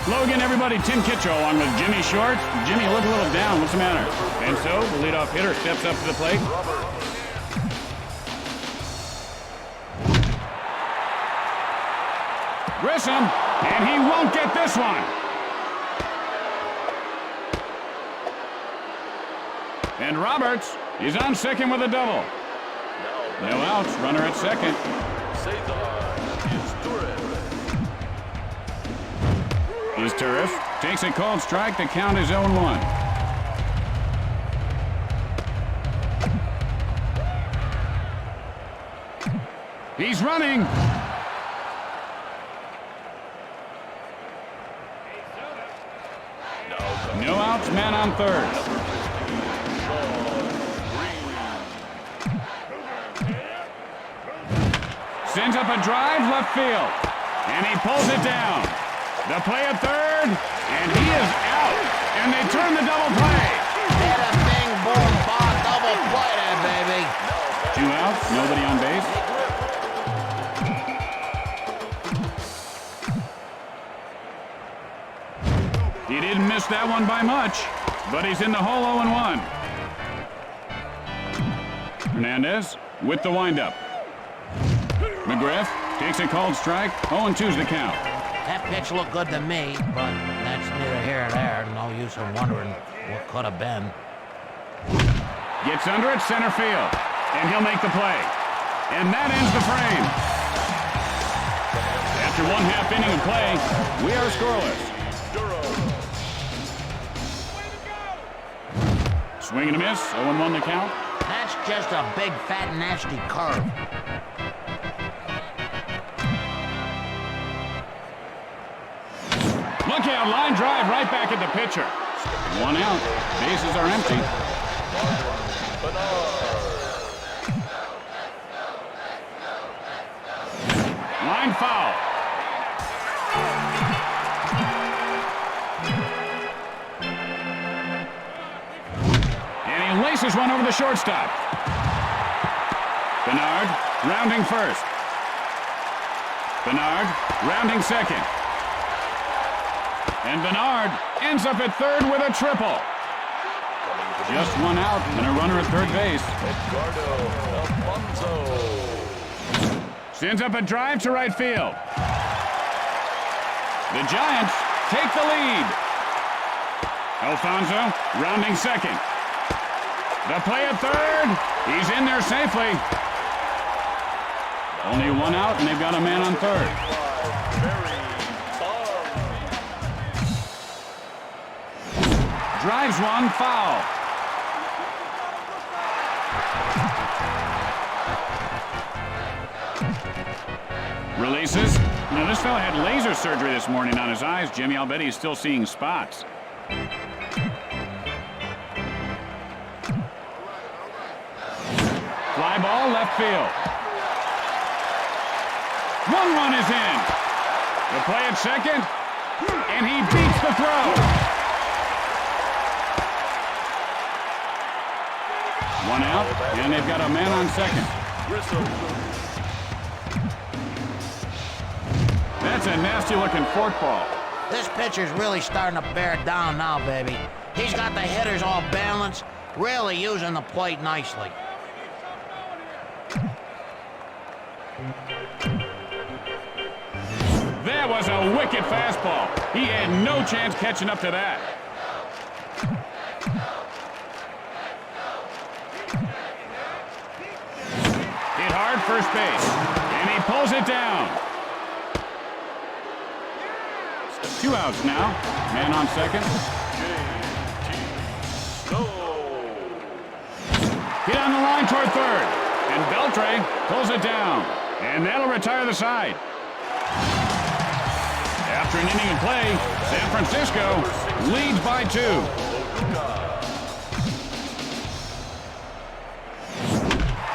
Logan, everybody, Tim Kitchell along with Jimmy Short. Jimmy, you look a little down. What's the matter? And so, the leadoff hitter steps up to the plate. Grissom, and he won't get this one. And Roberts is on second with a double. No outs, runner at second. Is Turris. Takes a cold strike. The count is 0-1. He's running. No outs, man on third. Sends up a drive, left field. And he pulls it down. The play at third, and he is out. And they turn the double play. Hit a bing, boom, ball, double play there, baby. 2 outs, nobody on base. He didn't miss that one by much, but he's in the hole 0-1. Hernandez with the windup. McGriff takes a cold strike. 0-2's the count. That pitch looked good to me, but that's neither here nor there. No use in wondering what could have been. Gets under it, center field, and he'll make the play. And that ends the frame. After 1/2 inning of play, we are scoreless. Swing and a miss, 0-1 the count. That's just a big, fat, nasty curve. Look out, line drive right back at the pitcher. 1 out, bases are empty. Line foul. And he laces one over the shortstop. Bernard rounding first. Bernard rounding second. And Bernard ends up at third with a triple. Just 1 out and a runner at third base. Sends up a drive to right field. The Giants take the lead. Alfonso rounding second. The play at third. He's in there safely. Only 1 out and they've got a man on third. Drives one, foul. Releases. Now, this fella had laser surgery this morning on his eyes, Jimmy. I'll bet he's still seeing spots. Fly ball, left field. 1 run is in. The play at second, and he beats the throw. 1 out, and they've got a man on second. That's a nasty-looking forkball. This pitcher's really starting to bear down now, baby. He's got the hitters all balanced, really using the plate nicely. That was a wicked fastball. He had no chance catching up to that. Hit hard first base, and he pulls it down. 2 outs now. Man on second. Hit on the line toward third, and Beltre pulls it down, and that'll retire the side. After an inning of play, San Francisco leads by 2.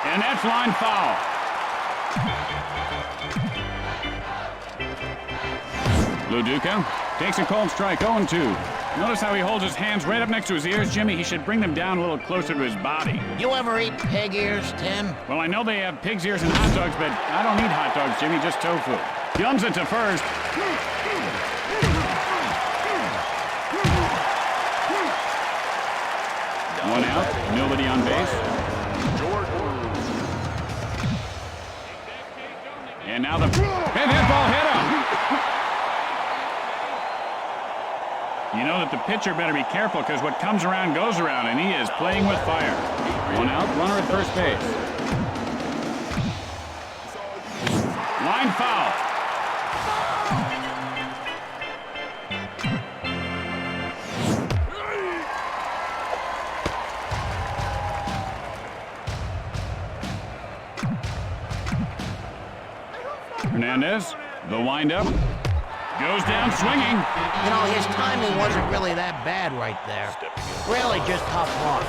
And that's line foul. Luduca takes a cold strike, 0-2. Notice how he holds his hands right up next to his ears, Jimmy. He should bring them down a little closer to his body. You ever eat pig ears, Tim? Well, I know they have pig's ears and hot dogs, but I don't eat hot dogs, Jimmy, just tofu. Guns it to first. One out, nobody on base. And now the hit ball hit him. You know that the pitcher better be careful because what comes around goes around, and he is playing with fire. One out, runner at first base. Line foul. Hernandez, the windup, goes down swinging. You know, his timing wasn't really that bad right there. Really just tough luck.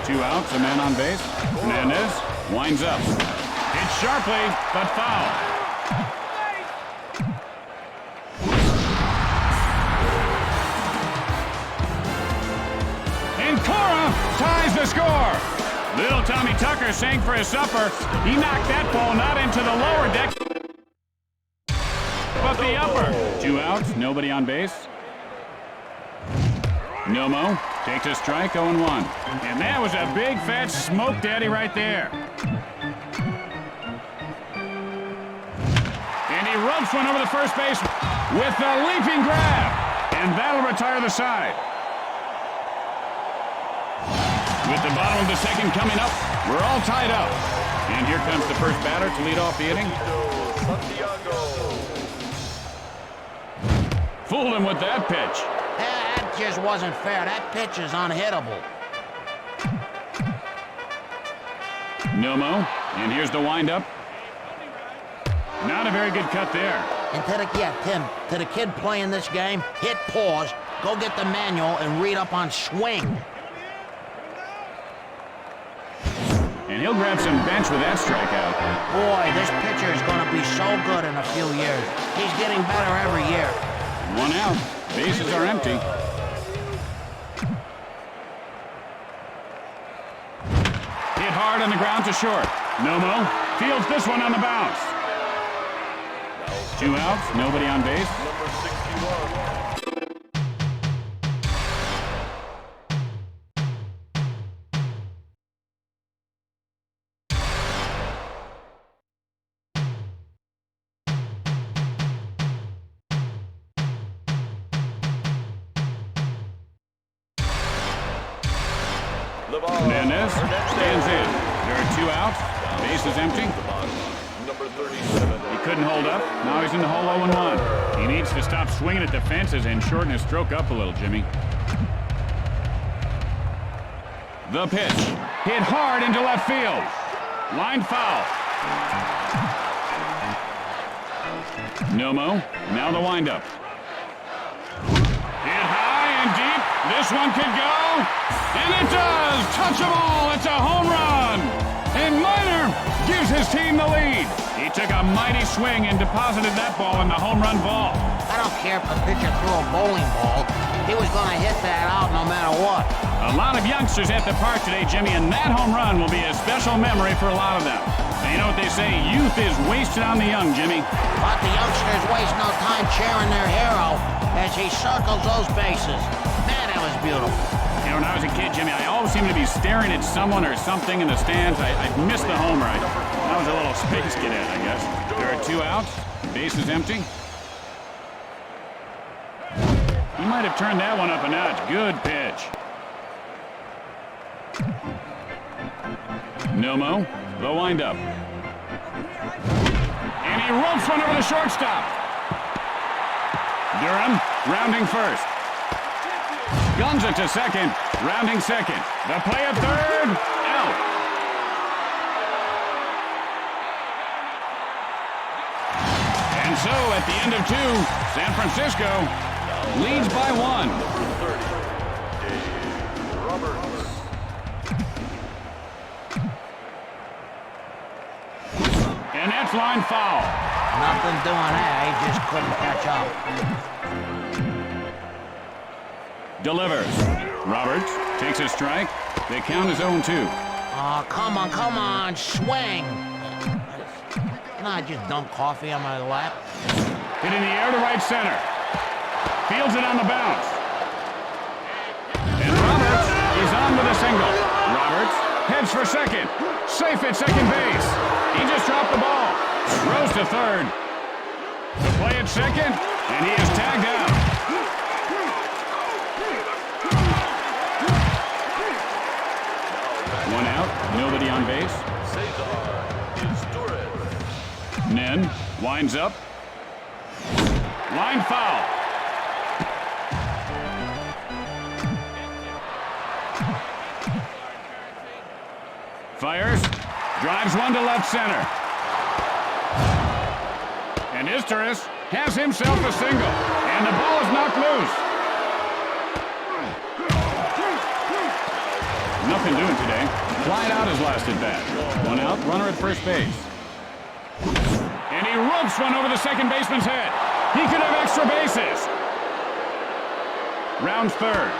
2 outs, a man on base. Hernandez winds up. Hit sharply, but foul. And Cora ties the score. Little Tommy Tucker sang for his supper. He knocked that ball not into the lower deck, but the upper. 2 outs, nobody on base. Nomo takes a strike, 0-1. And that was a big fat smoke daddy right there. And he rubs one over the first base with the leaping grab. And that'll retire the side. With the bottom of the second coming up, we're all tied up. And here comes the first batter to lead off the inning. Fooled him with that pitch. That just wasn't fair. That pitch is unhittable. Nomo, and here's the windup. Not a very good cut there. And Tim, to the kid playing this game, hit pause, go get the manual, and read up on swing. And he'll grab some bench with that strikeout. Boy, this pitcher is going to be so good in a few years. He's getting better every year. 1 out. Bases are empty. Hit hard on the ground to short. Nomo fields this one on the bounce. 2 outs, nobody on base. Number 61. Hernandez stands in. There are 2 outs. Base is empty. Number 37. He couldn't hold up. Now he's in the hole 0-1. He needs to stop swinging at the fences and shorten his stroke up a little, Jimmy. The pitch. Hit hard into left field. Line foul. Nomo. Now the windup. Hit high and deep. This one could go. And it does! Touch them all! It's a home run! And Miner gives his team the lead. He took a mighty swing and deposited that ball in the home run vault. I don't care if the pitcher threw a bowling ball. He was going to hit that out no matter what. A lot of youngsters at the park today, Jimmy, and that home run will be a special memory for a lot of them. And you know what they say, youth is wasted on the young, Jimmy. But the youngsters waste no time cheering their hero as he circles those bases. Man, that was beautiful. You know, when I was a kid, Jimmy, I always seemed to be staring at someone or something in the stands. I missed the homer. I was a little space cadet, I guess. There are 2 outs. Base is empty. He might have turned that one up a notch. Good pitch. Nomo, the windup. And he ropes one over the shortstop. Durham, rounding first. Guns it to second, rounding second. The play at third, out. And so at the end of 2, San Francisco leads by 1. Number 30. Dave Roberts. And that's line foul. Nothing doing that. He just couldn't catch up. Delivers. Roberts takes a strike. The count is 0-2. Oh, come on, swing. Can I just dump coffee on my lap? Hit in the air to right center. Fields it on the bounce. And Roberts is on with a single. Roberts heads for second. Safe at second base. He just dropped the ball. Throws to third. The play at second, and he is tagged out. One out, nobody on base. Nen winds up. Line foul. Fires. Drives one to left center. And Isteris has himself a single. And the ball is knocked loose. Nothing doing today. Flying out his last at bat. One out, runner at first base. And he ropes one over the second baseman's head. He could have extra bases. Rounds third.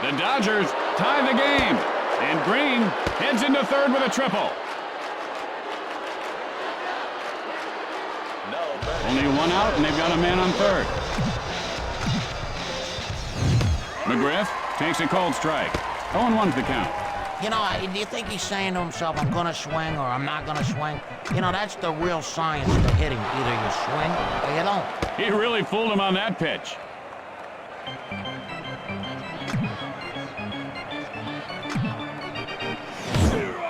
The Dodgers tie the game. And Green heads into third with a triple. Only one out, and they've got a man on third. McGriff takes a cold strike. 0-1's the count. You know, do you think he's saying to himself, I'm going to swing or I'm not going to swing? You know, that's the real science to hitting. Either you swing or you don't. He really fooled him on that pitch.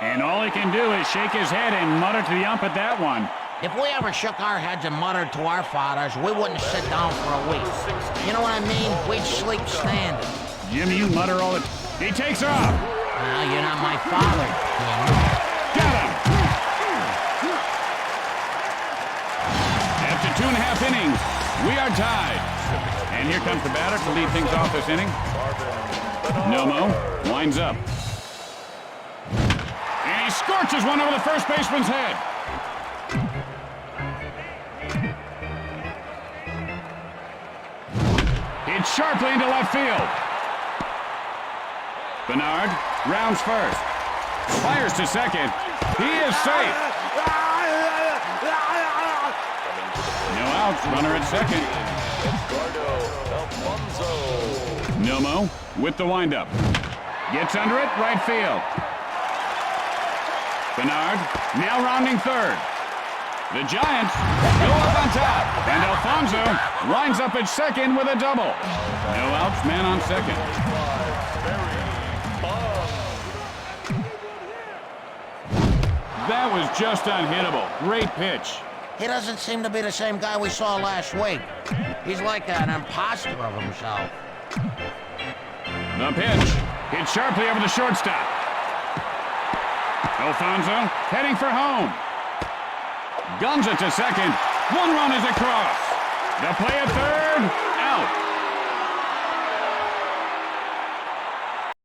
And all he can do is shake his head and mutter to the ump at that one. If we ever shook our heads and muttered to our fathers, we wouldn't sit down for a week. You know what I mean? We'd sleep standing. Jimmy, you mutter all the... He takes off. Well, you're not my father, Jim. Got him. After 2.5 innings, we are tied. And here comes the batter to lead things off this inning. Nomo winds up. And he scorches one over the first baseman's head. Hits sharply into left field. Bernard rounds first. Fires to second. He is safe. No outs. Runner at second. Nomo with the windup. Gets under it. Right field. Bernard now rounding third. The Giants go up on top. And Alfonso winds up at second with a double. No outs. Man on second. That was just unhittable. Great pitch. He doesn't seem to be the same guy we saw last week. He's like an imposter of himself. The pitch. Hit sharply over the shortstop. Alfonso heading for home. Guns it to second. One run is across. The play at third.